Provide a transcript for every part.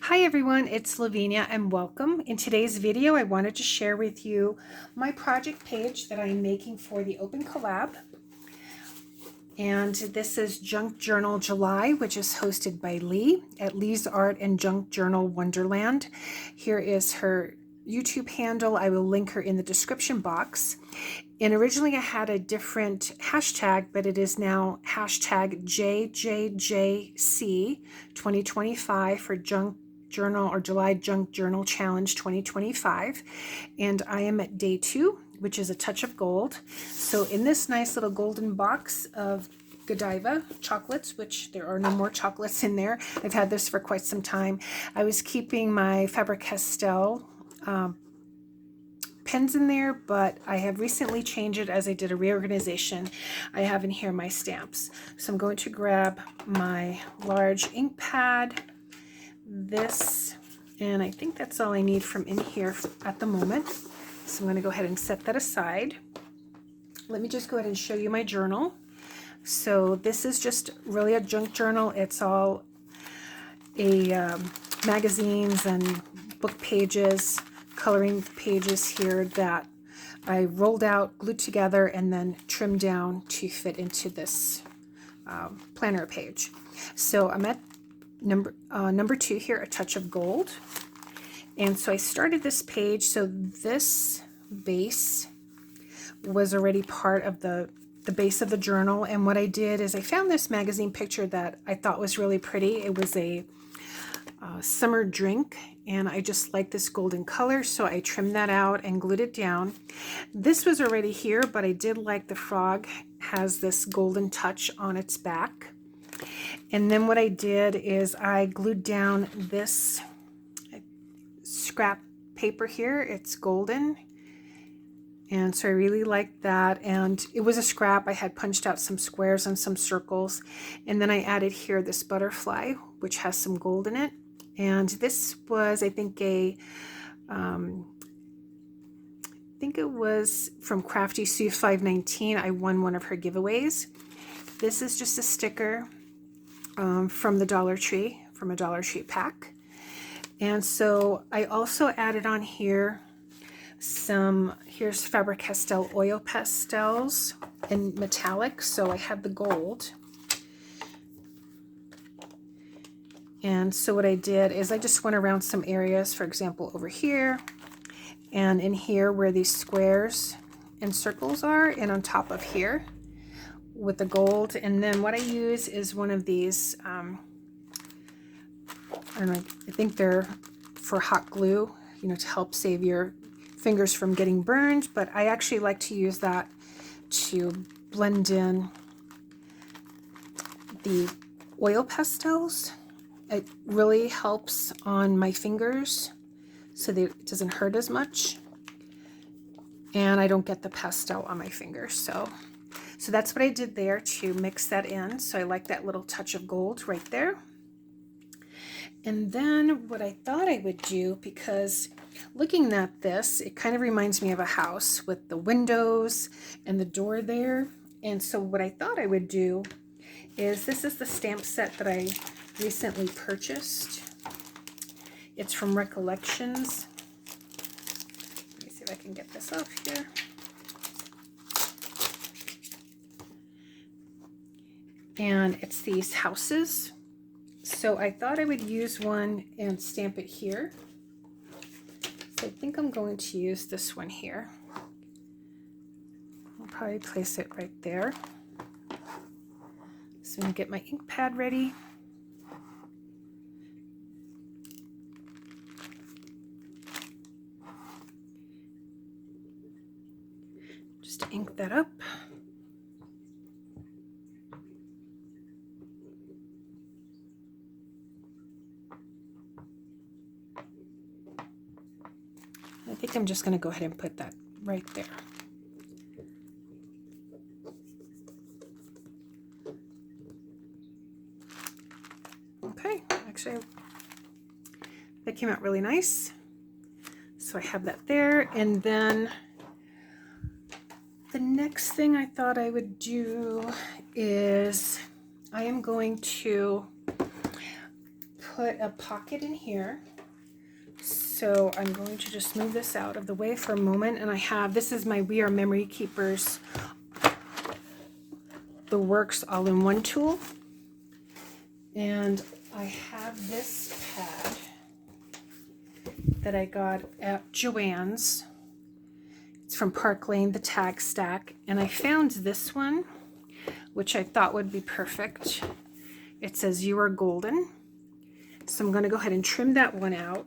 Hi everyone, it's Lavinia and welcome. In today's video, I wanted to share with you my project page that I'm making for the Open Collab. And this is Junk Journal July, which is hosted by Lee at Lee's Art and Junk Journal Wonderland. Here is her YouTube handle. I will link her in the description box. And originally I had a different hashtag, but it is now hashtag JJJC 2025 for Junk Journal or July Junk Journal Challenge 2025. And I am at day 2, which is a touch of gold. So in this nice little golden box of Godiva chocolates, which there are no more chocolates in there. I've had this for quite some time. I was keeping my Faber-Castell pens in there, but I have recently changed it as I did a reorganization. I have in here my stamps. So I'm going to grab my large ink pad, this, and I think that's all I need from in here at the moment. So I'm going to go ahead and set that aside. Let me just go ahead and show you my journal. So this is just really a junk journal. It's all magazines and book pages, coloring pages here that I rolled out, glued together, and then trimmed down to fit into this planner page. So I'm at number 2 here, A Touch of Gold. And so I started this page. So this base was already part of the base of the journal. And what I did is I found this magazine picture that I thought was really pretty. It was a summer drink, and I just like this golden color, so I trimmed that out and glued it down. This was already here, but I did like the frog has this golden touch on its back. And then what I did is I glued down this scrap paper here. It's golden, and so I really liked that. And it was a scrap. I had punched out some squares and some circles, and then I added here this butterfly, which has some gold in it. And this was, I think, it was from Crafty Sue 519. I won one of her giveaways. This is just a sticker from the Dollar Tree, from a Dollar Tree pack. And so I also added on here here's Faber-Castell oil pastels in metallic. So I have the gold. And so what I did is I just went around some areas, for example, over here and in here where these squares and circles are, and on top of here with the gold. And then what I use is one of these, I don't know, I think they're for hot glue, to help save your fingers from getting burned, but I actually like to use that to blend in the oil pastels. It really helps on my fingers so that it doesn't hurt as much, and I don't get the pastel on my fingers. So that's what I did there to mix that in. So I like that little touch of gold right there. And then what I thought I would do, because looking at this, it kind of reminds me of a house with the windows and the door there. And so what I thought I would do is, this is the stamp set that I recently purchased. It's from Recollections. Let me see if I can get this off here. And it's these houses. So I thought I would use one and stamp it here. So I think I'm going to use this one here. I'll probably place it right there. So I'm going to get my ink pad ready. Just ink that up. I think I'm just going to go ahead and put that right there. Okay, actually that came out really nice. So I have that there, and then the next thing I thought I would do is I am going to put a pocket in here. So I'm going to just move this out of the way for a moment. And I have, this is my We Are Memory Keepers, the Works All-in-One tool. And I have this pad that I got at Joann's. It's from Park Lane, the Tag Stack. And I found this one, which I thought would be perfect. It says "You Are Golden." So I'm going to go ahead and trim that one out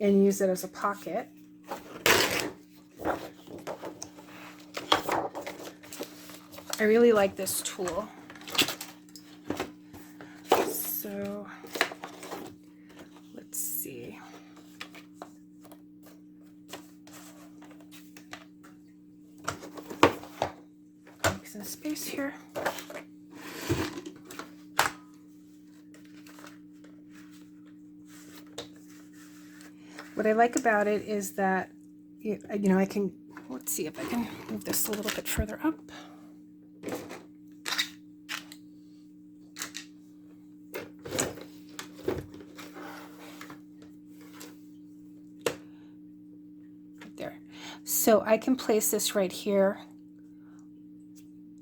and use it as a pocket. I really like this tool. So let's see. Make some space here. What I like about it is that, you know, I can, let's see if I can move this a little bit further up. Right there. So I can place this right here,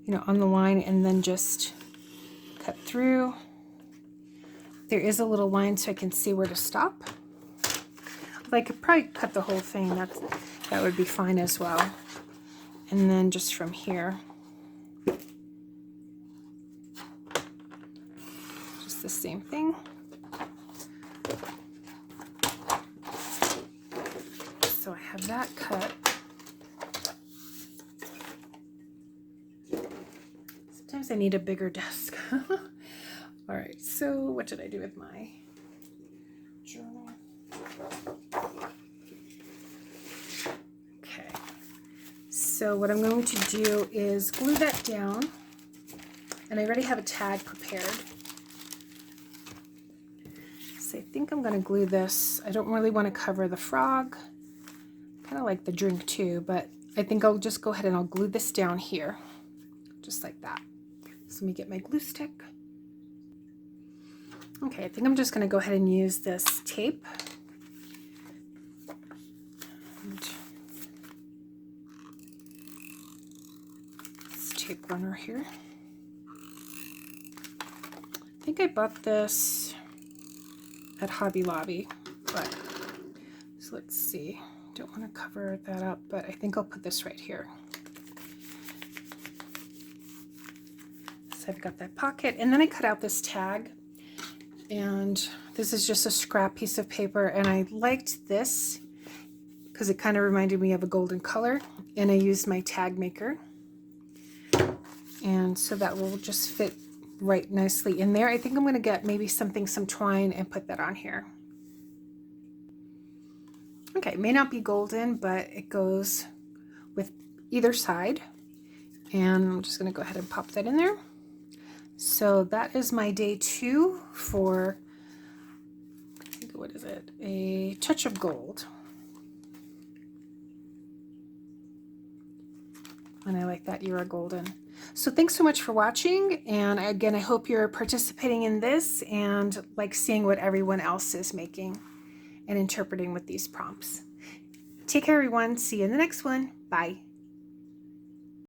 you know, on the line and then just cut through. There is a little line so I can see where to stop. I could probably cut the whole thing, that would be fine as well. And then just from here, just the same thing. So I have that cut. Sometimes I need a bigger desk. All right, so what did I do with my journal? Okay, so what I'm going to do is glue that down, and I already have a tag prepared. So I think I'm going to glue this. I don't really want to cover the frog. Kind of like the drink too, but I think I'll just go ahead and I'll glue this down here, just like that. So let me get my glue stick. Okay, I think I'm just going to go ahead and use this tape. Tape runner here. I think I bought this at Hobby Lobby, but so let's see. Don't want to cover that up, but I think I'll put this right here. So I've got that pocket, and then I cut out this tag, and this is just a scrap piece of paper, and I liked this because it kind of reminded me of a golden color, and I used my tag maker. And so that will just fit right nicely in there. I think I'm going to get maybe some twine and put that on here. Okay, it may not be golden, but it goes with either side. And I'm just going to go ahead and pop that in there. So that is my day 2 for, I think, what is it? A touch of gold. And I like that You Are Golden. So thanks so much for watching, and again, I hope you're participating in this and like seeing what everyone else is making and interpreting with these prompts. Take care, everyone. See you in the next one. Bye.